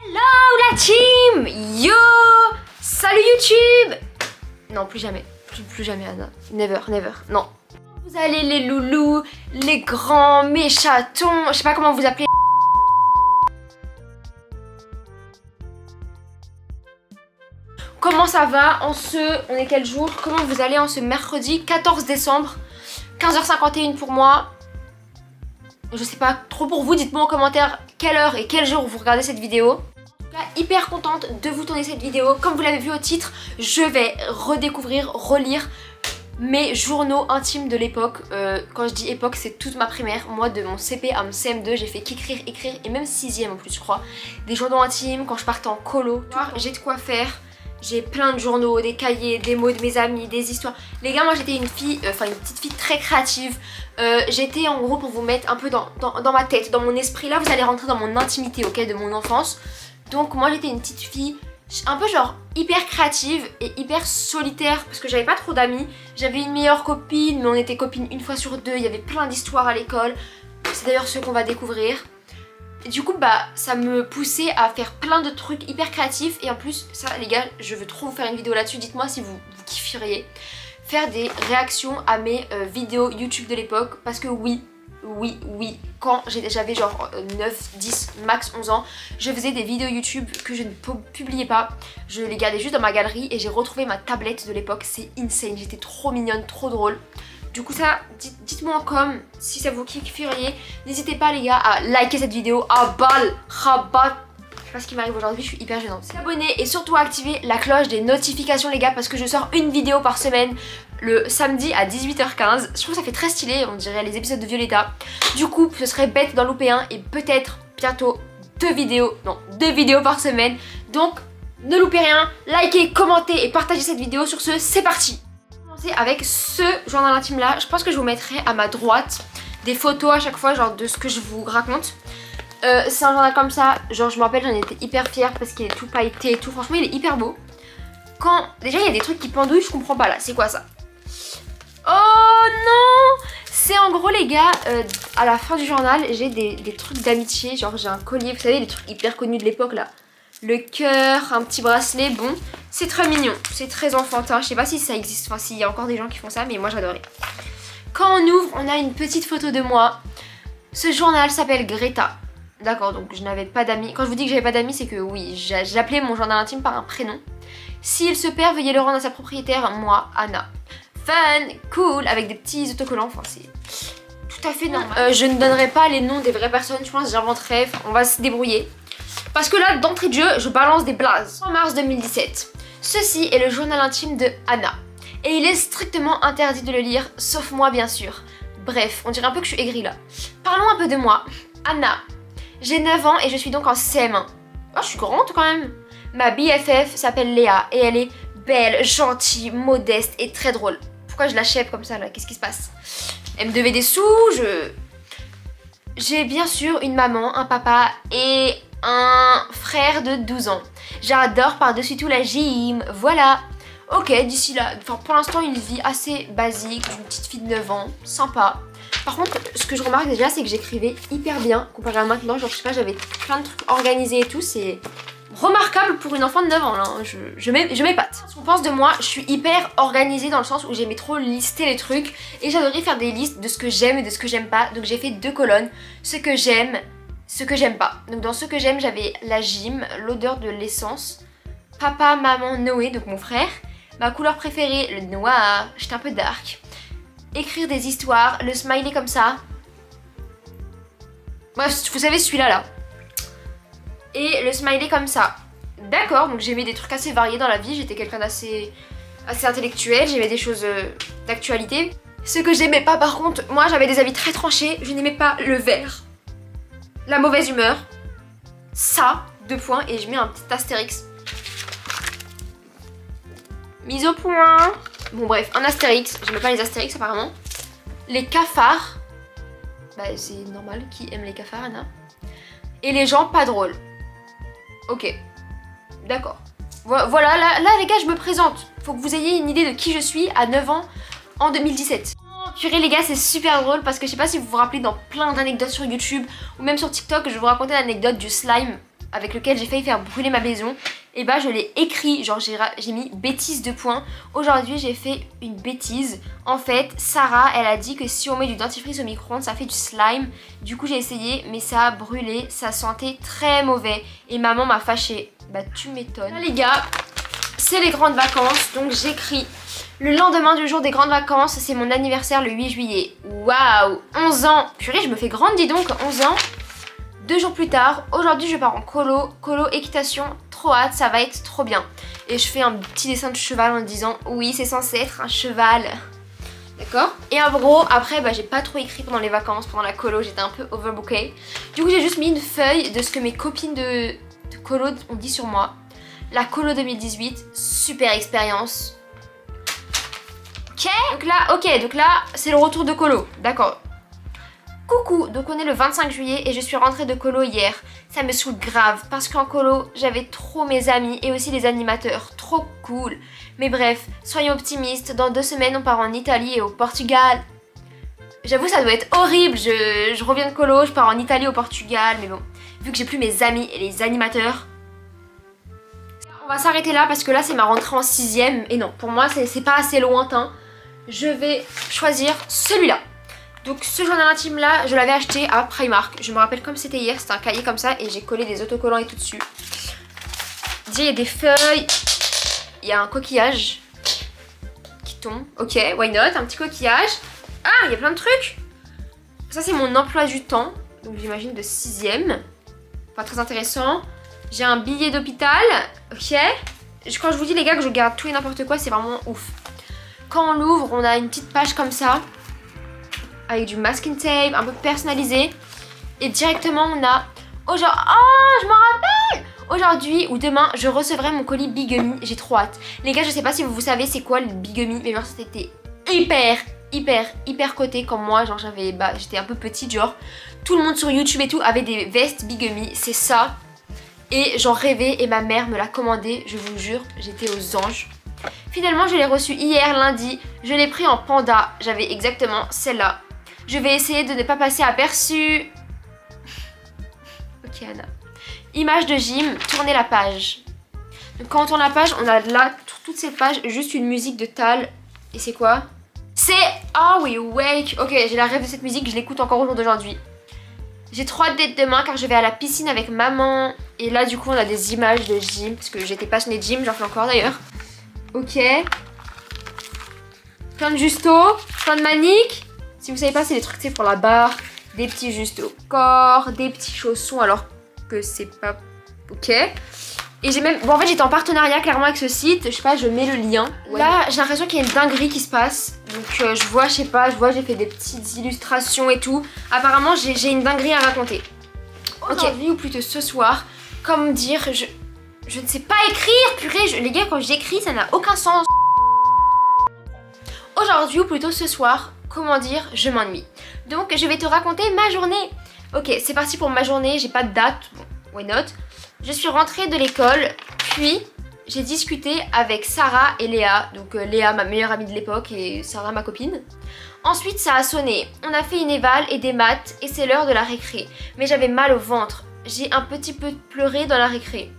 Hello la team. Yo. Salut YouTube. Non, plus jamais. Plus jamais Anna. Never, never. Non. Vous allez les loulous, les grands, mes chatons, je sais pas comment vous appelez. Comment ça va en ce... On est quel jour? Comment vous allez en ce mercredi 14 décembre 15h51 pour moi. Je sais pas trop pour vous, dites-moi en commentaire quelle heure et quel jour vous regardez cette vidéo. En tout cas, hyper contente de vous tourner cette vidéo. Comme vous l'avez vu au titre, je vais redécouvrir, relire mes journaux intimes de l'époque. Quand je dis époque, c'est toute ma primaire. Moi, de mon CP à mon CM2, j'ai fait qu'écrire, écrire et même 6ème en plus, je crois. Des journaux intimes quand je partais en colo. J'ai de quoi faire. J'ai plein de journaux, des cahiers, des mots de mes amis, des histoires. Les gars, moi j'étais une fille, une petite fille très créative. J'étais en gros, pour vous mettre un peu dans ma tête, dans mon esprit. Là, vous allez rentrer dans mon intimité, ok, de mon enfance. Donc moi j'étais une petite fille un peu genre hyper créative et hyper solitaire parce que j'avais pas trop d'amis. J'avais une meilleure copine, mais on était copines une fois sur deux. Il y avait plein d'histoires à l'école. C'est d'ailleurs ce qu'on va découvrir. Et du coup bah ça me poussait à faire plein de trucs hyper créatifs. Et en plus ça les gars, je veux trop vous faire une vidéo là-dessus. Dites-moi si vous kifferiez faire des réactions à mes vidéos YouTube de l'époque. Parce que oui, quand j'avais genre 9, 10, max 11 ans, je faisais des vidéos YouTube que je ne publiais pas. Je les gardais juste dans ma galerie et j'ai retrouvé ma tablette de l'époque. C'est insane, j'étais trop mignonne, trop drôle. Du coup ça, dites-moi en com si ça vous kifferiez. N'hésitez pas les gars à liker cette vidéo, à balle, rabat. Je sais pas ce qui m'arrive aujourd'hui, je suis hyper gênante. Abonnez et surtout activez la cloche des notifications les gars, parce que je sors une vidéo par semaine le samedi à 18h15. Je trouve que ça fait très stylé, on dirait les épisodes de Violetta. Du coup ce serait bête d'en louper un et peut-être bientôt deux vidéos par semaine. Donc ne loupez rien, likez, commentez et partagez cette vidéo. Sur ce, c'est parti. Avec ce journal intime là, je pense que je vous mettrai à ma droite des photos à chaque fois genre de ce que je vous raconte. C'est un journal comme ça, genre je me rappelle, j'en étais hyper fière parce qu'il est tout pailleté et tout, franchement il est hyper beau. Quand déjà il y a des trucs qui pendouillent, je comprends pas là, c'est quoi ça? Oh non! C'est en gros les gars, à la fin du journal j'ai des trucs d'amitié, genre j'ai un collier, vous savez les trucs hyper connus de l'époque là. Le cœur, un petit bracelet, bon, c'est très mignon, c'est très enfantin, je sais pas si ça existe, enfin s'il y a encore des gens qui font ça, mais moi j'adorais. Quand on ouvre, on a une petite photo de moi. Ce journal s'appelle Greta. D'accord, donc je n'avais pas d'amis. Quand je vous dis que j'avais pas d'amis, c'est que oui, j'appelais mon journal intime par un prénom. S'il se perd, veuillez le rendre à sa propriétaire, moi, Anna. Fun, cool, avec des petits autocollants, enfin c'est tout à fait normal. Je ne donnerai pas les noms des vraies personnes, je pense que j'inventerai, enfin, on va se débrouiller. Parce que là, d'entrée de jeu, je balance des blazes. En mars 2017, ceci est le journal intime de Anna. Et il est strictement interdit de le lire, sauf moi bien sûr. Bref, on dirait un peu que je suis aigrie là. Parlons un peu de moi. Anna, j'ai 9 ans et je suis donc en CM1. Oh, je suis grande quand même. Ma BFF s'appelle Léa et elle est belle, gentille, modeste et très drôle. Pourquoi je l'achète comme ça là? Qu'est-ce qui se passe? Elle me devait des sous, J'ai bien sûr une maman, un papa et un frère de 12 ans. J'adore par-dessus tout la gym, voilà. Ok, d'ici là, enfin pour l'instant une vie assez basique, d'une petite fille de 9 ans, sympa. Par contre, ce que je remarque déjà, c'est que j'écrivais hyper bien comparé à maintenant. Genre je sais pas, j'avais plein de trucs organisés et tout, c'est remarquable pour une enfant de 9 ans là, hein. Je m'épate. Ce qu'on pense de moi, je suis hyper organisée dans le sens où j'aimais trop lister les trucs. Et j'adorais faire des listes de ce que j'aime et de ce que j'aime pas. Donc j'ai fait 2 colonnes, ce que j'aime, ce que j'aime pas. Donc dans ce que j'aime, j'avais la gym, l'odeur de l'essence, papa, maman, Noé, donc mon frère, ma couleur préférée, le noir, j'étais un peu dark, écrire des histoires, le smiley comme ça. Bref, vous savez celui-là là. Et le smiley comme ça. D'accord, donc j'aimais des trucs assez variés dans la vie, j'étais quelqu'un d'assez intellectuel, j'aimais des choses d'actualité. Ce que j'aimais pas par contre, moi j'avais des avis très tranchés, je n'aimais pas le vert, la mauvaise humeur, ça, 2 points, et je mets un petit astérix. Mise au point. Bon bref, un astérix, j'aimais pas les astérix apparemment. Les cafards, bah c'est normal, qui aime les cafards Anna. Et les gens pas drôles. Ok, d'accord. Voilà, là les gars je me présente. Faut que vous ayez une idée de qui je suis à 9 ans en 2017. Purée les gars, c'est super drôle parce que je sais pas si vous vous rappelez, dans plein d'anecdotes sur YouTube ou même sur TikTok, je vais vous raconter l'anecdote du slime avec lequel j'ai failli faire brûler ma maison, et bah je l'ai écrit, genre j'ai mis bêtise de points. Aujourd'hui j'ai fait une bêtise. En fait Sarah elle a dit que si on met du dentifrice au micro-ondes ça fait du slime. Du coup j'ai essayé mais ça a brûlé, ça sentait très mauvais et maman m'a fâchée. Bah tu m'étonnes. Là les gars, c'est les grandes vacances, donc j'écris le lendemain du jour des grandes vacances, c'est mon anniversaire le 8 juillet. Waouh, 11 ans. Purée je me fais grande dis donc, 11 ans. 2 jours plus tard, aujourd'hui je pars en colo équitation, trop hâte, ça va être trop bien. Et je fais un petit dessin de cheval en disant oui c'est censé être un cheval. D'accord? Et en gros, après bah, j'ai pas trop écrit pendant les vacances, pendant la colo, j'étais un peu overbookée. Du coup j'ai juste mis une feuille de ce que mes copines de colo ont dit sur moi. La colo 2018, super expérience. Donc là c'est le retour de colo, d'accord. Coucou, donc on est le 25 juillet et je suis rentrée de colo hier. Ça me saoule grave parce qu'en colo, j'avais trop mes amis et aussi les animateurs. Trop cool. Mais bref, soyons optimistes. Dans 2 semaines, on part en Italie et au Portugal. J'avoue, ça doit être horrible. Je reviens de colo, je pars en Italie, au Portugal. Mais bon, vu que j'ai plus mes amis et les animateurs, on va s'arrêter là parce que là, c'est ma rentrée en 6ème. Et non, pour moi, c'est pas assez lointain. Je vais choisir celui-là. Donc ce journal intime là, je l'avais acheté à Primark. Je me rappelle comme c'était hier, c'était un cahier comme ça et j'ai collé des autocollants et tout dessus. Il y a des feuilles, il y a un coquillage qui tombe. Ok, why not, un petit coquillage. Ah, il y a plein de trucs. Ça c'est mon emploi du temps, donc j'imagine de 6ème. Pas très intéressant. J'ai un billet d'hôpital, ok. Quand je vous dis les gars que je garde tout et n'importe quoi, c'est vraiment ouf. Quand on l'ouvre, on a une petite page comme ça. Avec du masking tape, un peu personnalisé. Et directement on a... Oh je m'en rappelle. Aujourd'hui ou demain je recevrai mon colis Bigummy. J'ai trop hâte. Les gars je sais pas si vous savez c'est quoi le Bigummy. Mais genre c'était hyper coté comme moi. Genre j'étais un peu petite genre. Tout le monde sur YouTube et tout avait des vestes Bigummy. C'est ça. Et j'en rêvais et ma mère me l'a commandé. Je vous jure j'étais aux anges. Finalement je l'ai reçu hier lundi. Je l'ai pris en panda. J'avais exactement celle-là. Je vais essayer de ne pas passer aperçu. Ok Anna. Image de gym, tournez la page. Donc quand on tourne la page, on a là, toute cette page, juste une musique de Tal. Et c'est quoi? C'est Oh We Wake. Ok, j'ai la rêve de cette musique, je l'écoute encore au jour d'aujourd'hui. J'ai trop hâte d'être demain car je vais à la piscine avec maman. Et là du coup on a des images de gym. Parce que j'étais passionnée de gym, j'en fais encore d'ailleurs. Ok. Plein de justo, plein de maniques. Si vous savez pas, c'est des trucs pour la barre, des petits juste au corps, des petits chaussons alors que c'est pas ok. Et j'ai même... Bon en fait j'étais en partenariat clairement avec ce site, je sais pas, je mets le lien. Ouais. Là j'ai l'impression qu'il y a une dinguerie qui se passe. Donc je vois, j'ai fait des petites illustrations et tout. Apparemment j'ai une dinguerie à raconter. Aujourd'hui ou plutôt ce soir, comment dire, je ne sais pas écrire, purée, les gars quand j'écris ça n'a aucun sens. Aujourd'hui ou plutôt ce soir, comment dire, je m'ennuie. Donc je vais te raconter ma journée. Ok, c'est parti pour ma journée, j'ai pas de date, bon, why not. Je suis rentrée de l'école, puis j'ai discuté avec Sarah et Léa. Donc Léa, ma meilleure amie de l'époque, et Sarah, ma copine. Ensuite ça a sonné, on a fait une éval et des maths et c'est l'heure de la récré. Mais j'avais mal au ventre, j'ai un petit peu pleuré dans la récré.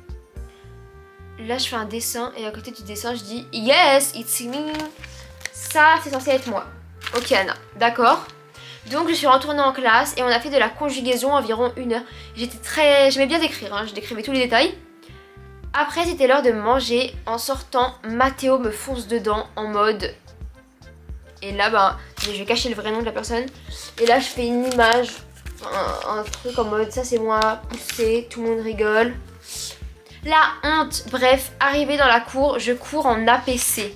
Là je fais un dessin et à côté du dessin je dis yes, it's me. Ça c'est censé être moi. Ok Anna, d'accord. Donc je suis retournée en classe et on a fait de la conjugaison environ 1 heure. J'aimais bien décrire, hein, je décrivais tous les détails. Après c'était l'heure de manger. En sortant, Mathéo me fonce dedans en mode... Et là bah, je vais cacher le vrai nom de la personne. Et là je fais une image, un truc en mode ça c'est moi, poussé, tout le monde rigole. La honte, bref, arrivé dans la cour, je cours en APC.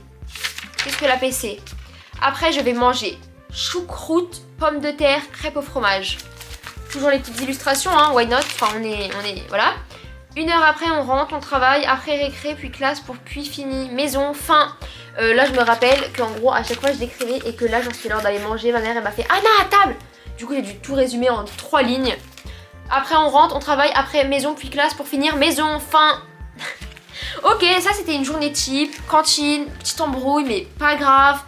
Qu'est-ce que l'APC? Après je vais manger choucroute, pommes de terre, crêpes au fromage. Toujours les petites illustrations, hein, why not? Enfin on est, voilà. 1 heure après on rentre, on travaille, après récré, puis classe, puis fini, maison, fin. Là je me rappelle qu'en gros à chaque fois je décrivais et que là j'en suis l'heure d'aller manger. Ma mère elle m'a fait Anna à table. Du coup j'ai dû tout résumer en 3 lignes. Après on rentre, on travaille, après maison, puis classe, pour finir maison, fin. Ok, ça c'était une journée type, cantine, petite embrouille mais pas grave.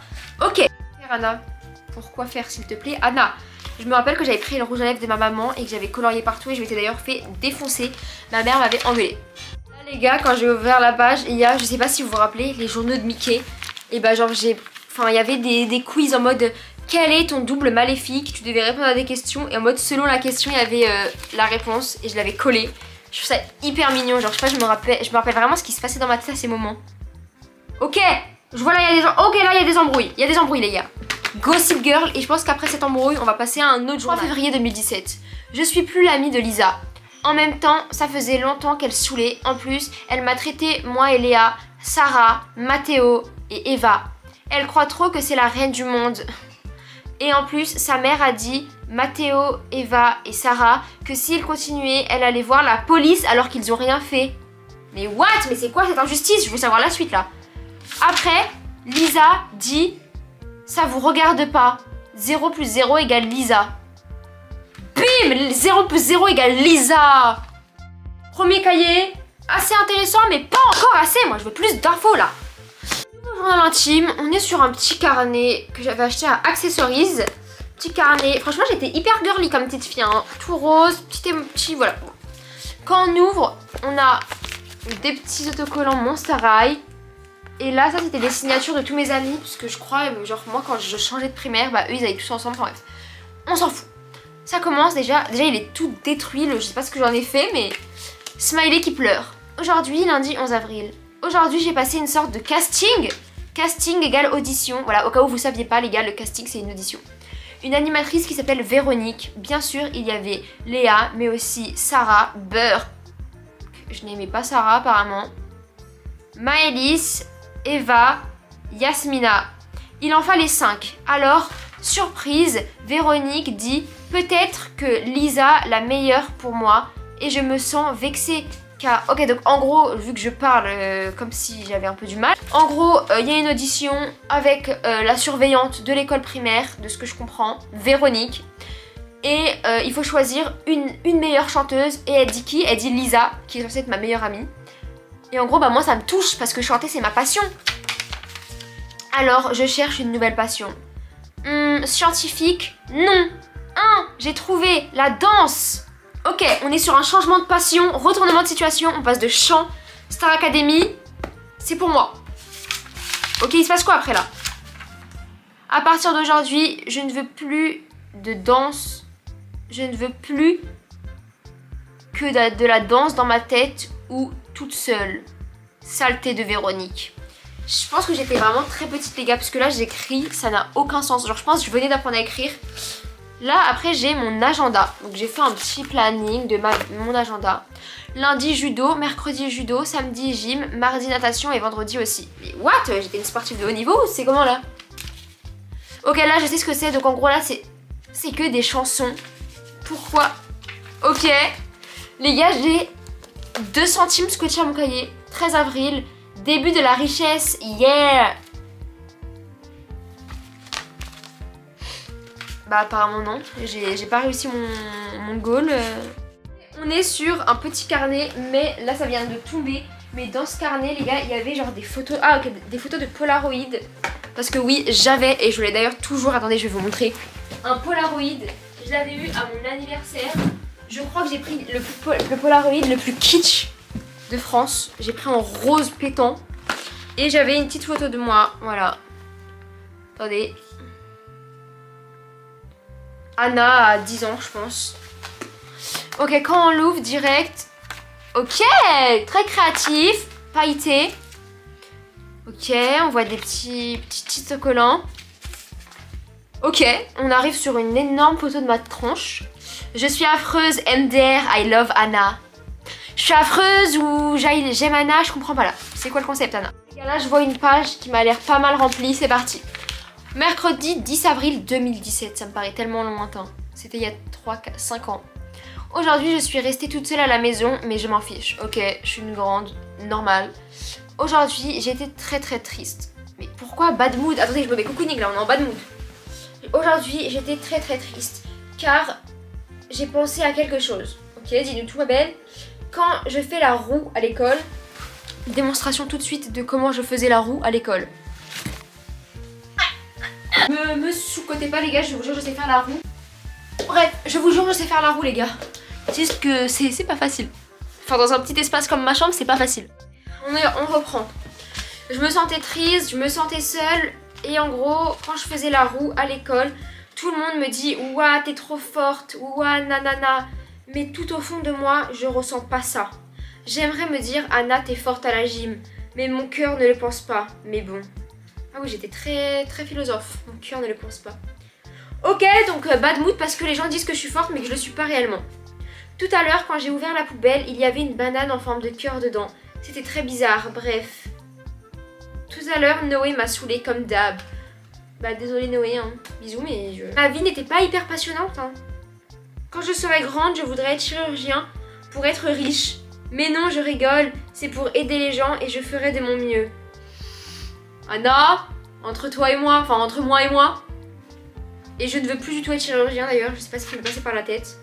Ok. Anna, pourquoi faire s'il te plaît? Anna, Je me rappelle que j'avais pris le rouge à lèvres de ma maman et que j'avais colorié partout et je m'étais d'ailleurs fait défoncer. Ma mère m'avait engueulée. Là les gars, quand j'ai ouvert la page, il y a, je sais pas si vous vous rappelez, les journaux de Mickey. Et bah genre il y avait des quiz en mode quel est ton double maléfique? Tu devais répondre à des questions et en mode selon la question il y avait la réponse et je l'avais collé. Je trouve ça hyper mignon, genre je sais pas, je me rappelle vraiment ce qui se passait dans ma tête à ces moments. Ok, je vois là il y a des gens. Ok, là il y a des embrouilles. Il y a des embrouilles les gars. Gossip Girl, et je pense qu'après cette embrouille, on va passer à un autre jour. 3 février 2017. Je suis plus l'amie de Lisa. En même temps, ça faisait longtemps qu'elle saoulait. En plus, elle m'a traité, moi et Léa, Sarah, Mathéo et Eva. Elle croit trop que c'est la reine du monde. Et en plus, sa mère a dit, Mathéo, Eva et Sarah, que s'ils continuaient, elle allait voir la police alors qu'ils ont rien fait. Mais what? Mais c'est quoi cette injustice? Je veux savoir la suite là. Après, Lisa dit, ça vous regarde pas. 0 plus 0 égale Lisa. Bim! 0 plus 0 égale Lisa. Premier cahier, assez intéressant mais pas encore assez. Moi je veux plus d'infos là. Journal intime, on est sur un petit carnet que j'avais acheté à Accessories. Petit carnet, franchement j'étais hyper girly comme petite fille, hein. Tout rose, petit, voilà. Quand on ouvre, on a des petits autocollants Monster High. Et là ça c'était des signatures de tous mes amis. Parce que je crois, genre moi quand je changeais de primaire, bah eux ils allaient tous ensemble, enfin bref. On s'en fout. Ça commence déjà il est tout détruit, je sais pas ce que j'en ai fait mais... Smiley qui pleure. Aujourd'hui, lundi 11 avril. Aujourd'hui j'ai passé une sorte de casting. Casting égale audition. Voilà, au cas où vous saviez pas les gars, le casting c'est une audition. Une animatrice qui s'appelle Véronique. Bien sûr il y avait Léa, mais aussi Sarah, Beurre. Je n'aimais pas Sarah apparemment. Maëlys, Eva, Yasmina. Il en fallait 5. Alors, surprise, Véronique dit peut-être que Lisa la meilleure pour moi et je me sens vexée car... Ok, donc en gros, vu que je parle comme si j'avais un peu du mal, en gros, il y a une audition avec la surveillante de l'école primaire, de ce que je comprends, Véronique. Et il faut choisir une meilleure chanteuse et elle dit qui? Elle dit Lisa, qui est censée être ma meilleure amie. Et en gros, bah moi ça me touche parce que chanter c'est ma passion. Alors, je cherche une nouvelle passion. Scientifique, non. J'ai trouvé la danse. Ok, on est sur un changement de passion, retournement de situation, on passe de chant, Star Academy, c'est pour moi. Ok, il se passe quoi après là? À partir d'aujourd'hui, je ne veux plus de danse, je ne veux plus que de la danse dans ma tête ou toute seule. Saleté de Véronique. Je pense que j'étais vraiment très petite les gars, parce que là j'écris, ça n'a aucun sens. Genre je pense que je venais d'apprendre à écrire. Là après j'ai mon agenda, donc j'ai fait un petit planning de mon agenda. Lundi judo, mercredi judo, samedi gym, mardi natation et vendredi aussi. Mais what? J'étais une sportive de haut niveau ou c'est comment là? Ok là je sais ce que c'est, donc en gros là c'est que des chansons. Pourquoi? Ok. Les gars j'ai 2 centimes scotché à mon cahier, 13 avril, début de la richesse, yeah. Bah apparemment non, j'ai pas réussi mon goal. On est sur un petit carnet, mais là ça vient de tomber. Mais dans ce carnet les gars, il y avait genre des photos, ah ok, des photos de Polaroid. Parce que oui, j'avais, et je l'ai d'ailleurs toujours, attendez je vais vous montrer, un Polaroid. Je l'avais eu à mon anniversaire. Je crois que j'ai pris le Polaroid le plus kitsch de France. J'ai pris en rose pétant. Et j'avais une petite photo de moi, voilà. Attendez. Anna a 10 ans je pense. Ok, quand on l'ouvre direct. Ok, très créatif, pailleté. Ok, on voit des petits autocollants. Ok, on arrive sur une énorme photo de ma tronche. Je suis affreuse, MDR, I love Anna. Je suis affreuse ou j'aime Anna, je comprends pas là. C'est quoi le concept Anna? Et là je vois une page qui m'a l'air pas mal remplie, c'est parti. Mercredi 10 avril 2017, ça me paraît tellement lointain. C'était il y a 5 ans. Aujourd'hui je suis restée toute seule à la maison, mais je m'en fiche. Ok, je suis une grande, normale. Aujourd'hui j'étais très triste. Mais pourquoi bad mood? Attendez, je me mets cocooning là, on est en bad mood. Aujourd'hui j'étais très triste, car j'ai pensé à quelque chose. Ok, dis-nous tout ma belle. Quand je fais la roue à l'école, démonstration tout de suite de comment je faisais la roue à l'école. Me sous-cotez pas les gars, je vous jure je sais faire la roue. Bref, je vous jure, je sais faire la roue les gars. C'est juste que c'est pas facile. Enfin dans un petit espace comme ma chambre, c'est pas facile. On reprend. Je me sentais triste, je me sentais seule. Et en gros, quand je faisais la roue à l'école, tout le monde me dit « Ouah, t'es trop forte, ouah, nanana ». Mais tout au fond de moi, je ressens pas ça. J'aimerais me dire « Anna, t'es forte à la gym ». Mais mon cœur ne le pense pas. Mais bon. Ah oui, j'étais très philosophe. Mon cœur ne le pense pas. Ok, donc bad mood parce que les gens disent que je suis forte mais que je le suis pas réellement. Tout à l'heure, quand j'ai ouvert la poubelle, il y avait une banane en forme de cœur dedans. C'était très bizarre, bref. Tout à l'heure, Noé m'a saoulée comme d'hab. Bah désolé Noé, hein. Bisous, mais ma vie n'était pas hyper passionnante. Hein. Quand je serai grande, je voudrais être chirurgien pour être riche. Mais non, je rigole, c'est pour aider les gens et je ferai de mon mieux. Anna, entre toi et moi, enfin entre moi et moi. Et je ne veux plus du tout être chirurgien d'ailleurs, je sais pas ce qui me passait par la tête.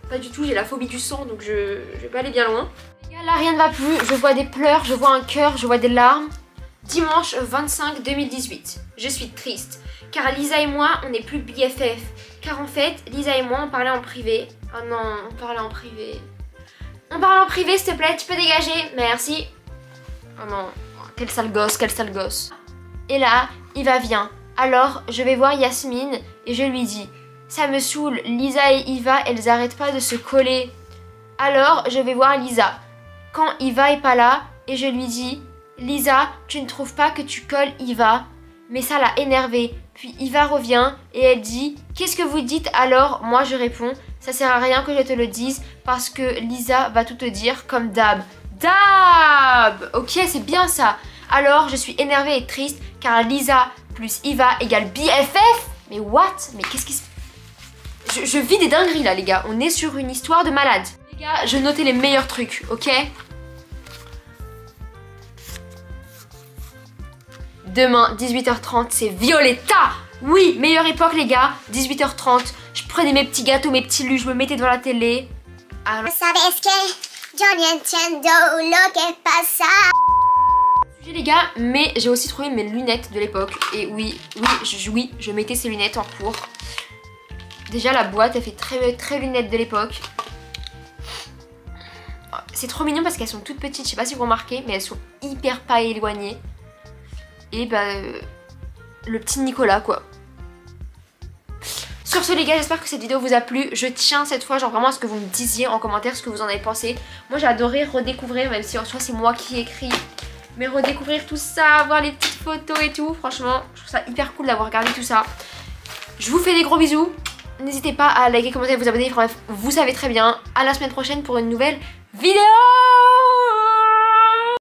Pas du tout, j'ai la phobie du sang donc je vais pas aller bien loin. Les gars, là rien ne va plus, je vois des pleurs, je vois un cœur, je vois des larmes. Dimanche 25 2018, je suis triste. Car Lisa et moi, on n'est plus BFF. Car en fait, Lisa et moi, on parlait en privé. Oh non, on parlait en privé. On parle en privé s'il te plaît, tu peux dégager, merci. Oh non, quel sale gosse, quel sale gosse. Et là, Iva vient. Alors, je vais voir Yasmine et je lui dis « Ça me saoule, Lisa et Iva, elles arrêtent pas de se coller. » Alors, je vais voir Lisa. Quand Iva est pas là, et je lui dis « Lisa, tu ne trouves pas que tu colles Iva ?» Mais ça l'a énervée. Puis Iva revient et elle dit « Qu'est-ce que vous dites alors ?» Moi je réponds « Ça sert à rien que je te le dise parce que Lisa va tout te dire comme d'hab. » Dab! Ok, c'est bien ça. Alors je suis énervée et triste car Lisa plus Iva égale BFF. Mais what? Mais qu'est-ce qui se... Je vis des dingueries là les gars. On est sur une histoire de malade. Les gars, je notais les meilleurs trucs, ok? Demain, 18h30, c'est Violetta. Oui, meilleure époque les gars, 18h30. Je prenais mes petits gâteaux, mes petits lus, je me mettais devant la télé. Alors... ¿Sabes qué? Yo no entiendo lo que pasa. Les gars, mais j'ai aussi trouvé mes lunettes de l'époque. Et oui, je mettais ces lunettes en cours. Déjà la boîte, elle fait très lunettes de l'époque. C'est trop mignon parce qu'elles sont toutes petites, je sais pas si vous remarquez, mais elles sont hyper pas éloignées. Et bah, le petit Nicolas quoi. Sur ce les gars, j'espère que cette vidéo vous a plu. Je tiens cette fois genre vraiment à ce que vous me disiez en commentaire ce que vous en avez pensé. Moi j'ai adoré redécouvrir, même si en soi c'est moi qui écris. Mais redécouvrir tout ça, voir les petites photos et tout. Franchement, je trouve ça hyper cool d'avoir regardé tout ça. Je vous fais des gros bisous. N'hésitez pas à liker, commenter, vous abonner. Bref, vous savez très bien. À la semaine prochaine pour une nouvelle vidéo.